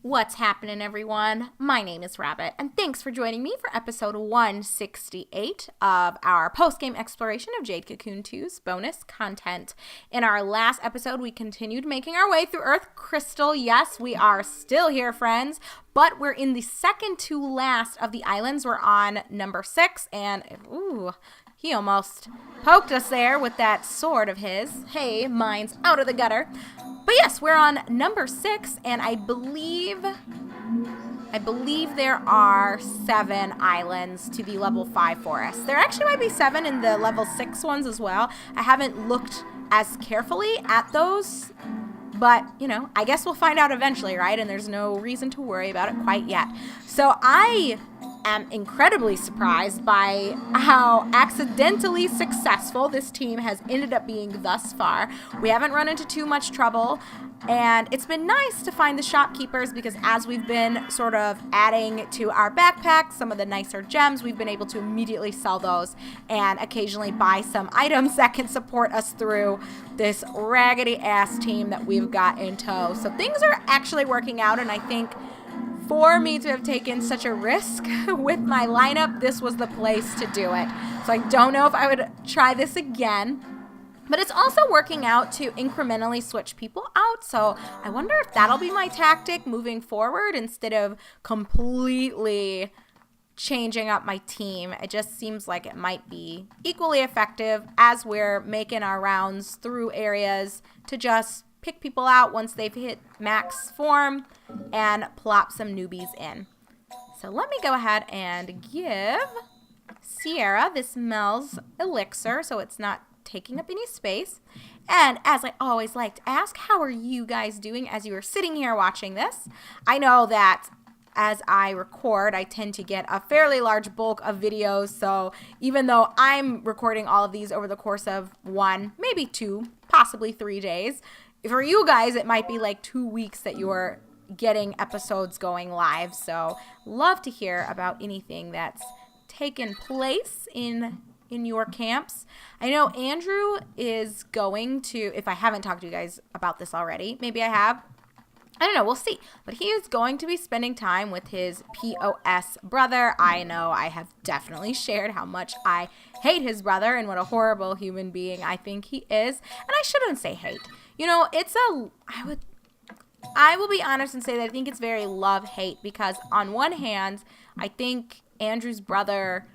What's happening, everyone? My name is Rabbit, and thanks for joining me for episode 168 of our post-game exploration of Jade Cocoon 2's bonus content. In our last episode, we continued making our way through Earth Crystal. Yes, we are still here, friends, but we're in the second to last of the islands. We're on number 6, and ooh, he almost poked us there with that sword of his. Hey, mine's out of the gutter. But yes, we're on number 6, and I believe there are 7 islands to the level 5 forest. There actually might be 7 in the level 6 ones as well. I haven't looked as carefully at those, but, you know, I guess we'll find out eventually, right? And there's no reason to worry about it quite yet. So I am incredibly surprised by how accidentally successful this team has ended up being thus far. We haven't run into too much trouble, and it's been nice to find the shopkeepers because as we've been sort of adding to our backpacks some of the nicer gems, we've been able to immediately sell those and occasionally buy some items that can support us through this raggedy ass team that we've got in tow. So things are actually working out, and I think for me to have taken such a risk with my lineup, this was the place to do it. So I don't know if I would try this again, but it's also working out to incrementally switch people out. So I wonder if that'll be my tactic moving forward instead of completely changing up my team. It just seems like it might be equally effective as we're making our rounds through areas to just pick people out once they've hit max form and plop some newbies in. So let me go ahead and give Sierra this Mel's elixir so it's not taking up any space. And as I always like to ask, how are you guys doing as you are sitting here watching this? I know that as I record, I tend to get a fairly large bulk of videos, so even though I'm recording all of these over the course of 1, maybe 2, possibly 3 days, for you guys, it might be like 2 weeks that you're getting episodes going live. So love to hear about anything that's taken place in your camps. I know Andrew is going to, if I haven't talked to you guys about this already, maybe I have. I don't know, we'll see. But he is going to be spending time with his POS brother. I know I have definitely shared how much I hate his brother and what a horrible human being I think he is. And I shouldn't say hate. You know, I will be honest and say that I think it's very love-hate because on one hand, I think Andrew's brother,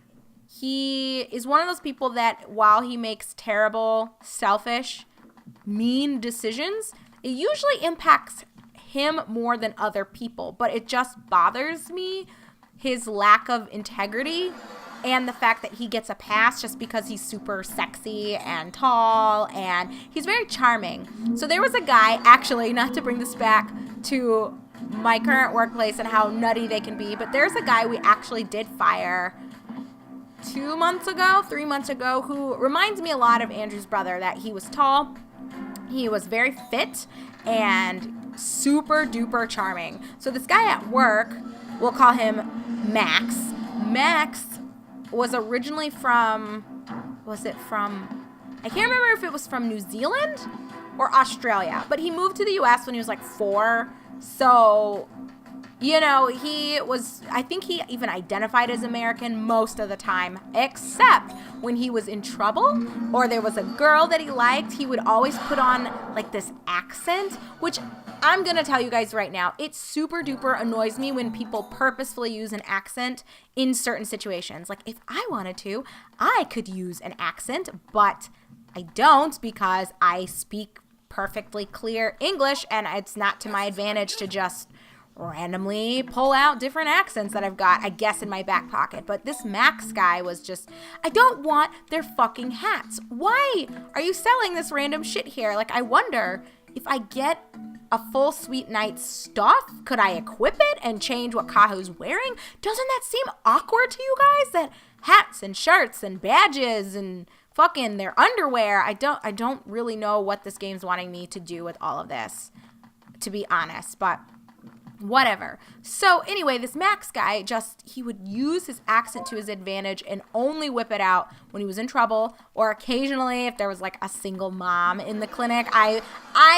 he is one of those people that while he makes terrible, selfish, mean decisions, it usually impacts him more than other people. But it just bothers me, his lack of integrity and the fact that he gets a pass just because he's super sexy and tall and he's very charming. So there was a guy, actually, not to bring this back to my current workplace and how nutty they can be, but there's a guy we actually did fire 3 months ago, who reminds me a lot of Andrew's brother, that he was tall, he was very fit, and super duper charming. So this guy at work, we'll call him Max. Max was originally I can't remember if it was from New Zealand or Australia, but he moved to the US when he was like 4. So, you know, I think he even identified as American most of the time, except when he was in trouble or there was a girl that he liked, he would always put on like this accent, which I'm going to tell you guys right now, it super duper annoys me when people purposefully use an accent in certain situations. Like if I wanted to, I could use an accent, but I don't because I speak perfectly clear English and it's not to my advantage to just randomly pull out different accents that I've got, I guess, in my back pocket. But this Max guy was just, I don't want their fucking hats. Why are you selling this random shit here? Like, I wonder if I get a full Sweet Knight's stuff, could I equip it and change what Kahu's wearing? Doesn't that seem awkward to you guys? That hats and shirts and badges and fucking their underwear. I don't really know what this game's wanting me to do with all of this, to be honest. But Whatever. So anyway, this Max guy he would use his accent to his advantage and only whip it out when he was in trouble, or occasionally if there was like a single mom in the clinic. I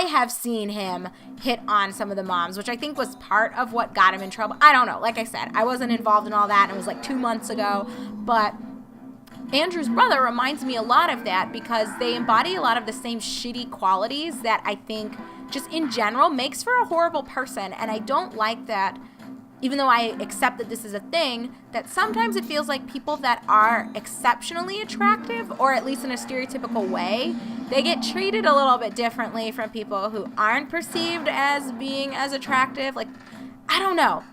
have seen him hit on some of the moms, which I think was part of what got him in trouble. I don't know. Like I said, I wasn't involved in all that, and it was like 2 months ago, but Andrew's brother reminds me a lot of that because they embody a lot of the same shitty qualities that I think just in general makes for a horrible person. And I don't like that, even though I accept that this is a thing, that sometimes it feels like people that are exceptionally attractive, or at least in a stereotypical way, they get treated a little bit differently from people who aren't perceived as being as attractive. Like, I don't know.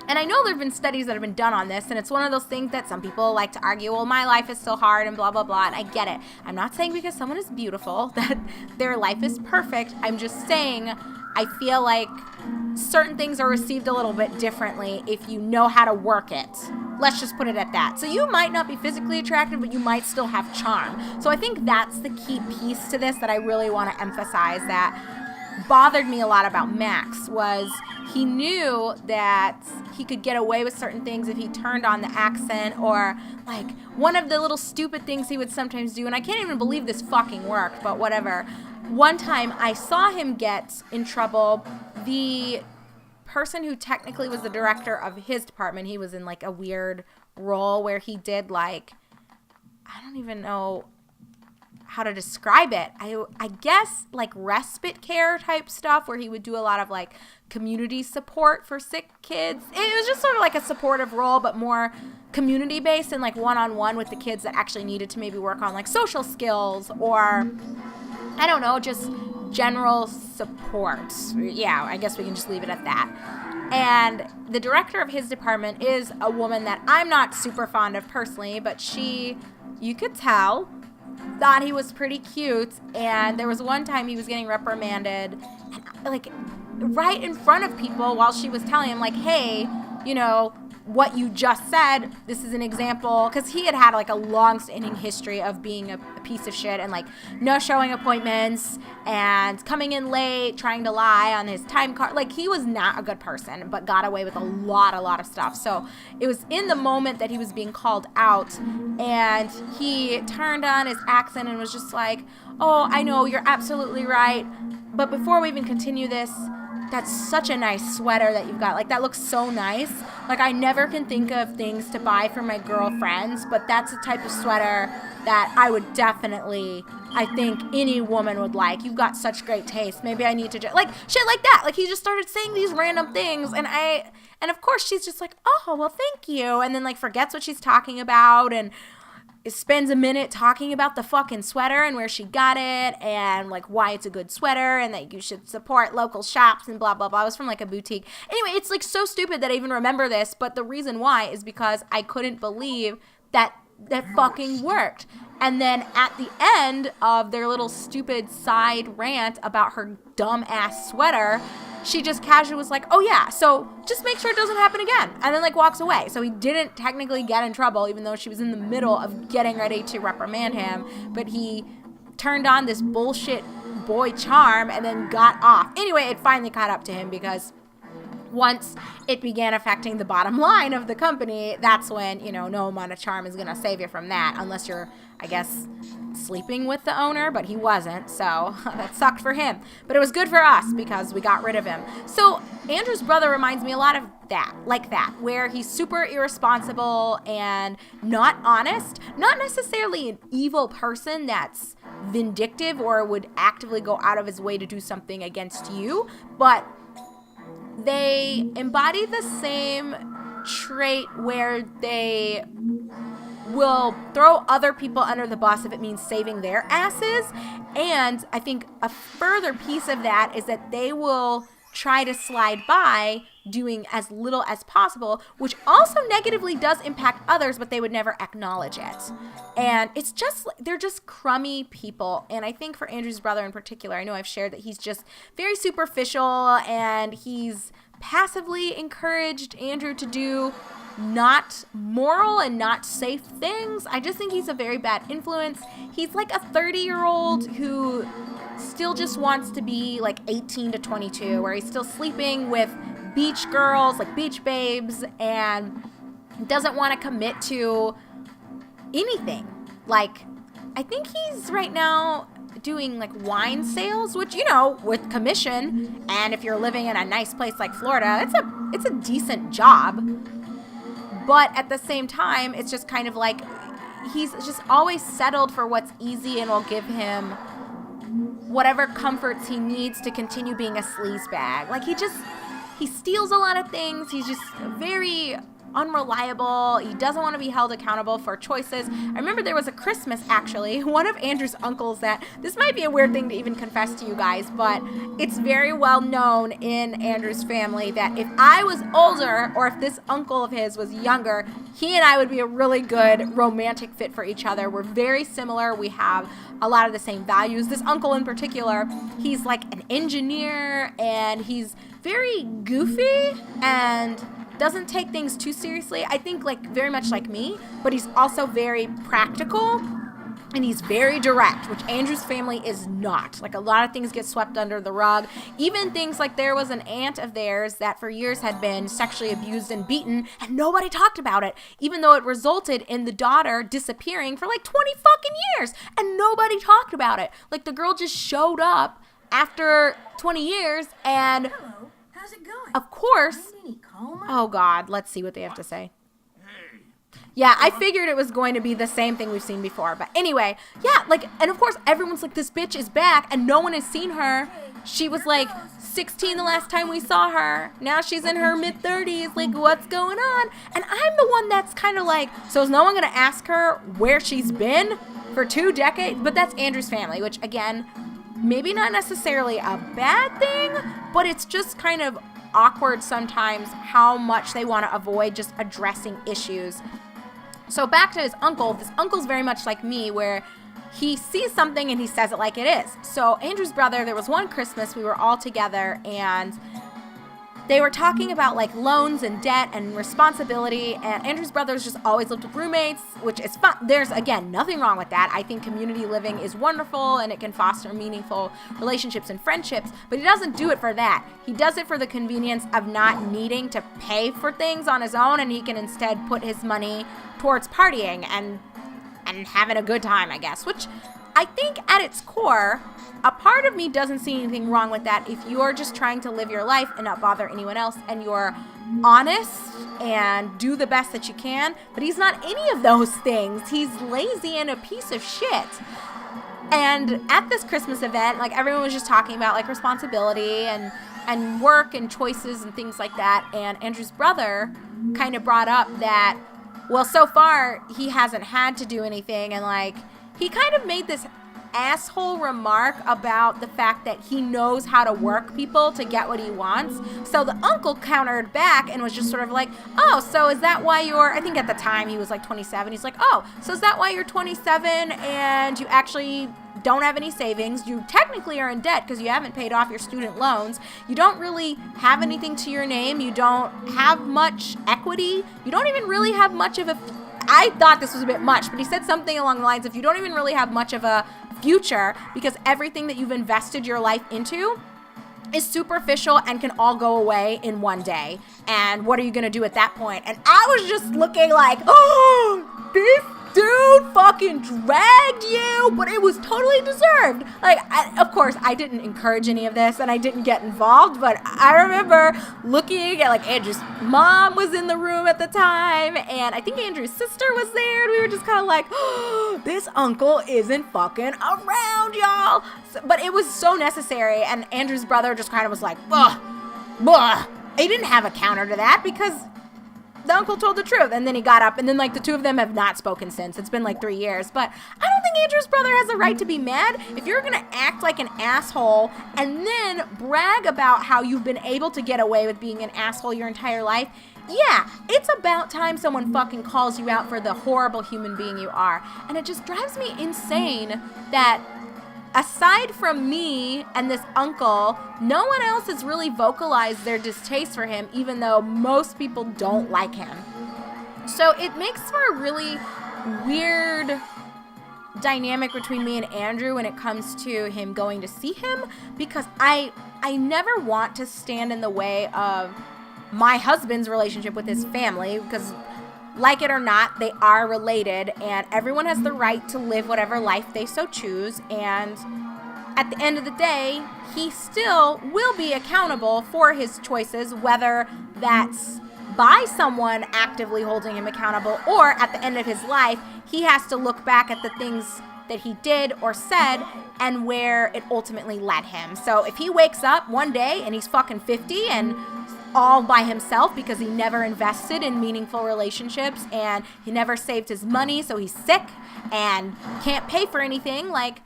And I know there have been studies that have been done on this, and it's one of those things that some people like to argue, well, my life is so hard and blah, blah, blah, and I get it. I'm not saying because someone is beautiful that their life is perfect. I'm just saying I feel like certain things are received a little bit differently if you know how to work it. Let's just put it at that. So you might not be physically attractive, but you might still have charm. So I think that's the key piece to this that I really want to emphasize that bothered me a lot about Max was he knew that he could get away with certain things if he turned on the accent, or like one of the little stupid things he would sometimes do, and I can't even believe this fucking worked, but whatever. One time I saw him get in trouble. The person who technically was the director of his department, he was in like a weird role where he did like, I don't even know how to describe it. I guess like respite care type stuff where he would do a lot of like community support for sick kids. It was just sort of like a supportive role, but more community based and like one-on-one with the kids that actually needed to maybe work on like social skills, or I don't know, just general support. Yeah, I guess we can just leave it at that. And the director of his department is a woman that I'm not super fond of personally, but she, you could tell, thought he was pretty cute. And there was one time he was getting reprimanded, and like right in front of people while she was telling him like, hey, you know, what you just said, this is an example, because he had like a long-standing history of being a piece of shit and like no showing appointments and coming in late, trying to lie on his time card. Like, he was not a good person, but got away with a lot of stuff. So it was in the moment that he was being called out, and he turned on his accent and was just like, oh, I know, you're absolutely right, but before we even continue this, that's such a nice sweater that you've got. Like, that looks so nice. Like, I never can think of things to buy for my girlfriends, but that's the type of sweater that I would definitely, I think any woman would like. You've got such great taste. Maybe I need to just, like, shit like that. Like, he just started saying these random things, and of course she's just like, oh, well, thank you. And then, like, forgets what she's talking about, and spends a minute talking about the fucking sweater and where she got it and like why it's a good sweater and that you should support local shops and blah, blah, blah. It was from like a boutique. Anyway, it's like so stupid that I even remember this, but the reason why is because I couldn't believe that fucking worked. And then at the end of their little stupid side rant about her dumb ass sweater, she just casually was like, oh yeah, so just make sure it doesn't happen again. And then like walks away. So he didn't technically get in trouble, even though she was in the middle of getting ready to reprimand him. But he turned on this bullshit boy charm and then got off. Anyway, it finally caught up to him because once it began affecting the bottom line of the company, that's when, you know, no amount of charm is going to save you from that, unless you're, I guess, sleeping with the owner, but he wasn't, so that sucked for him. But it was good for us because we got rid of him. So Andrew's brother reminds me a lot of that, like that, where he's super irresponsible and not honest, not necessarily an evil person that's vindictive or would actively go out of his way to do something against you, but they embody the same trait where they will throw other people under the bus if it means saving their asses. And I think a further piece of that is that they will try to slide by doing as little as possible, which also negatively does impact others, but they would never acknowledge it. And it's just, they're just crummy people. And I think for Andrew's brother in particular, I know I've shared that he's just very superficial and he's passively encouraged Andrew to do not moral and not safe things. I just think he's a very bad influence. He's like a 30-year-old who still just wants to be like 18 to 22, where he's still sleeping with beach girls, like beach babes, and doesn't want to commit to anything. Like, I think he's right now doing like wine sales, which, you know, with commission, and if you're living in a nice place like Florida, it's a decent job. But at the same time, it's just kind of like he's just always settled for what's easy and will give him whatever comforts he needs to continue being a sleazebag. Like, he steals a lot of things. He's just very unreliable. He doesn't want to be held accountable for choices. I remember there was a Christmas, actually, one of Andrew's uncles that, this might be a weird thing to even confess to you guys, but it's very well known in Andrew's family that if I was older, or if this uncle of his was younger, he and I would be a really good romantic fit for each other. We're very similar. We have a lot of the same values. This uncle in particular, he's like an engineer, and he's very goofy and doesn't take things too seriously. I think like very much like me, but he's also very practical, and he's very direct, which Andrew's family is not. Like, a lot of things get swept under the rug. Even things like there was an aunt of theirs that for years had been sexually abused and beaten, and nobody talked about it, even though it resulted in the daughter disappearing for like 20 fucking years, and nobody talked about it. Like, the girl just showed up after 20 years, and Hello, how's it going? of course, oh God, let's see what they have to say. Yeah, I figured it was going to be the same thing we've seen before. But anyway, yeah, like, and of course, everyone's like, this bitch is back, and no one has seen her. She was like 16 the last time we saw her. Now she's in her mid-30s. Like, what's going on? And I'm the one that's kind of like, so is no one going to ask her where she's been for 2 decades? But that's Andrew's family, which, again, maybe not necessarily a bad thing, but it's just kind of awkward sometimes how much they want to avoid just addressing issues. So back to his uncle. This uncle's very much like me, where he sees something and he says it like it is. So Andrew's brother, there was one Christmas we were all together, and they were talking about like loans and debt and responsibility, and Andrew's brother's just always lived with roommates, which is fun. There's, again, nothing wrong with that. I think community living is wonderful, and it can foster meaningful relationships and friendships, but he doesn't do it for that. He does it for the convenience of not needing to pay for things on his own, and he can instead put his money towards partying and having a good time, I guess, which I think at its core, a part of me doesn't see anything wrong with that if you're just trying to live your life and not bother anyone else, and you're honest and do the best that you can. But he's not any of those things. He's lazy and a piece of shit. And at this Christmas event, like, everyone was just talking about like responsibility and work and choices and things like that. And Andrew's brother kind of brought up that, well, so far he hasn't had to do anything, and like, he kind of made this asshole remark about the fact that he knows how to work people to get what he wants. So the uncle countered back and was just sort of like, oh, so is that why I think at the time he was like 27. He's like, oh, so is that why you're 27 and you actually don't have any savings? You technically are in debt because you haven't paid off your student loans. You don't really have anything to your name. You don't have much equity. You don't even really have much of a, I thought this was a bit much, but he said something along the lines of, you don't even really have much of a future because everything that you've invested your life into is superficial and can all go away in one day. And what are you going to do at that point? And I was just looking like, oh, this dude fucking dragged you, but it was totally deserved. Like, of course, I didn't encourage any of this, and I didn't get involved, but I remember looking at, like, Andrew's mom was in the room at the time, and I think Andrew's sister was there, and we were just kind of like, oh, this uncle isn't fucking around, y'all. But it was so necessary, and Andrew's brother just kind of was like, ugh, ugh. He didn't have a counter to that because the uncle told the truth, and then he got up, and then, like, the two of them have not spoken since. It's been, like, 3 years, but I don't think Andrew's brother has a right to be mad. If you're gonna act like an asshole and then brag about how you've been able to get away with being an asshole your entire life, yeah, it's about time someone fucking calls you out for the horrible human being you are. And it just drives me insane that aside from me and this uncle, no one else has really vocalized their distaste for him, even though most people don't like him. So it makes for a really weird dynamic between me and Andrew when it comes to him going to see him, because I never want to stand in the way of my husband's relationship with his family, because like it or not, they are related, and everyone has the right to live whatever life they so choose. And at the end of the day, he still will be accountable for his choices, whether that's by someone actively holding him accountable, or at the end of his life, he has to look back at the things that he did or said and where it ultimately led him. So if he wakes up one day and he's fucking 50 and all by himself because he never invested in meaningful relationships and he never saved his money, so he's sick and can't pay for anything, like,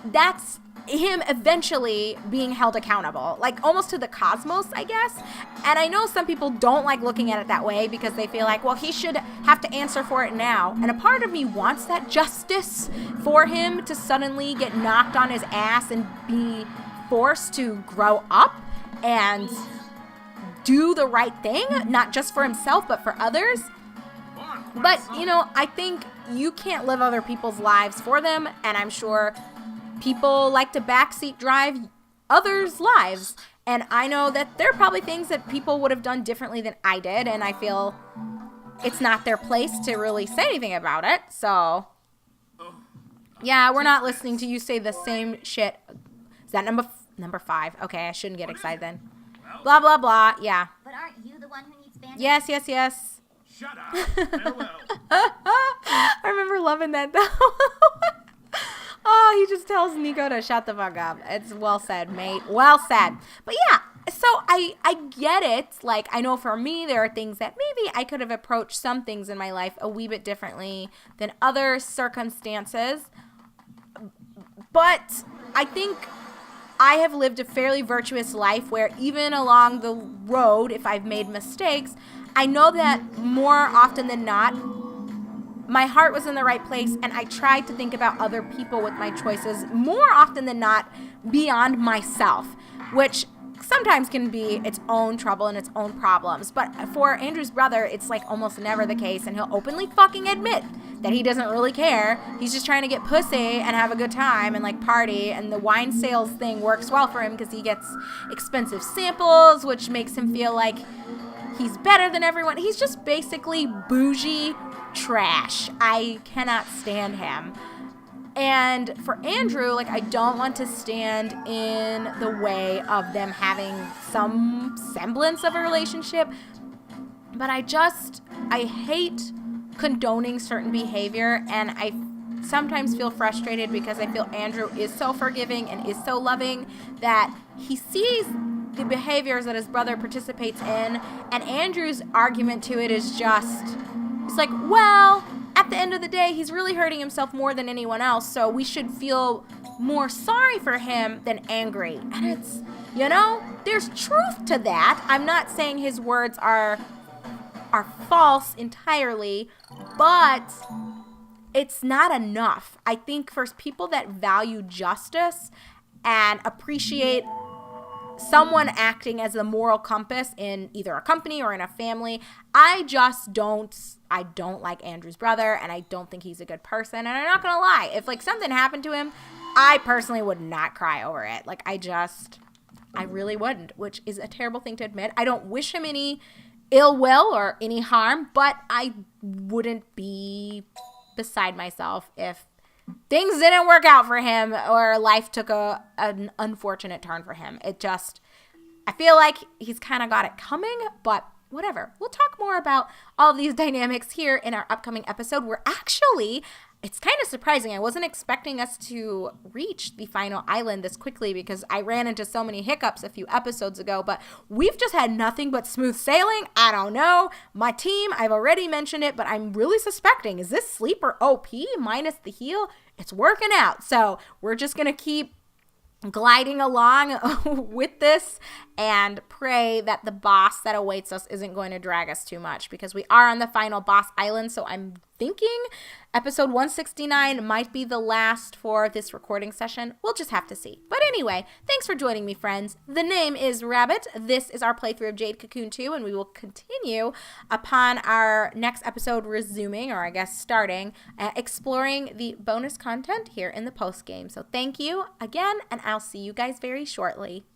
that's him eventually being held accountable, like almost to the cosmos, I guess. And I know some people don't like looking at it that way because they feel like, well, he should have to answer for it now. And a part of me wants that justice for him to suddenly get knocked on his ass and be forced to grow up and do the right thing, not just for himself, but for others. But, you know, I think you can't live other people's lives for them, and I'm sure people like to backseat drive others' lives. And I know that there are probably things that people would have done differently than I did, and I feel it's not their place to really say anything about it. So, yeah, we're not listening to you say the same shit. Is that number 5? Okay, I shouldn't get excited then. Blah, blah, blah. Yeah. But aren't you the one who needs bandage? Yes, yes, yes. Shut up. Farewell. I remember loving that, though. Oh, he just tells Nico to shut the fuck up. It's well said, mate. Well said. But yeah, so I get it. Like, I know for me, there are things that maybe I could have approached some things in my life a wee bit differently than other circumstances. But I think I have lived a fairly virtuous life where even along the road, if I've made mistakes, I know that more often than not, my heart was in the right place, and I tried to think about other people with my choices more often than not beyond myself, which sometimes can be its own trouble and its own problems. But for Andrew's brother, it's like almost never the case, and he'll openly fucking admit that he doesn't really care. He's just trying to get pussy and have a good time and like party, and the wine sales thing works well for him because he gets expensive samples, which makes him feel like he's better than everyone. He's just basically bougie trash. I cannot stand him. And for Andrew, like, I don't want to stand in the way of them having some semblance of a relationship, but I hate condoning certain behavior, and I sometimes feel frustrated because I feel Andrew is so forgiving and is so loving that he sees the behaviors that his brother participates in, and Andrew's argument to it is just, it's like, well, at the end of the day, he's really hurting himself more than anyone else, so we should feel more sorry for him than angry. And it's, you know, there's truth to that. I'm not saying his words are false entirely, but it's not enough. I think for people that value justice and appreciate someone acting as a moral compass in either a company or in a family, I don't like Andrew's brother, and I don't think he's a good person. And I'm not gonna lie, if like something happened to him, I personally would not cry over it. Like, I really wouldn't, which is a terrible thing to admit. I don't wish him any ill will or any harm, but I wouldn't be beside myself if things didn't work out for him or life took an unfortunate turn for him. I feel like he's kind of got it coming, but whatever. We'll talk more about all of these dynamics here in our upcoming episode. It's kind of surprising. I wasn't expecting us to reach the final island this quickly because I ran into so many hiccups a few episodes ago, but we've just had nothing but smooth sailing. I don't know. My team, I've already mentioned it, but I'm really suspecting, is this sleeper OP minus the heal? It's working out. So we're just going to keep gliding along with this and pray that the boss that awaits us isn't going to drag us too much, because we are on the final boss island. So I'm thinking Episode 169 might be the last for this recording session. We'll just have to see. But anyway, thanks for joining me, friends. The name is Rabbit. This is our playthrough of Jade Cocoon 2, and we will continue upon our next episode resuming, or I guess starting, exploring the bonus content here in the post game. So thank you again, and I'll see you guys very shortly.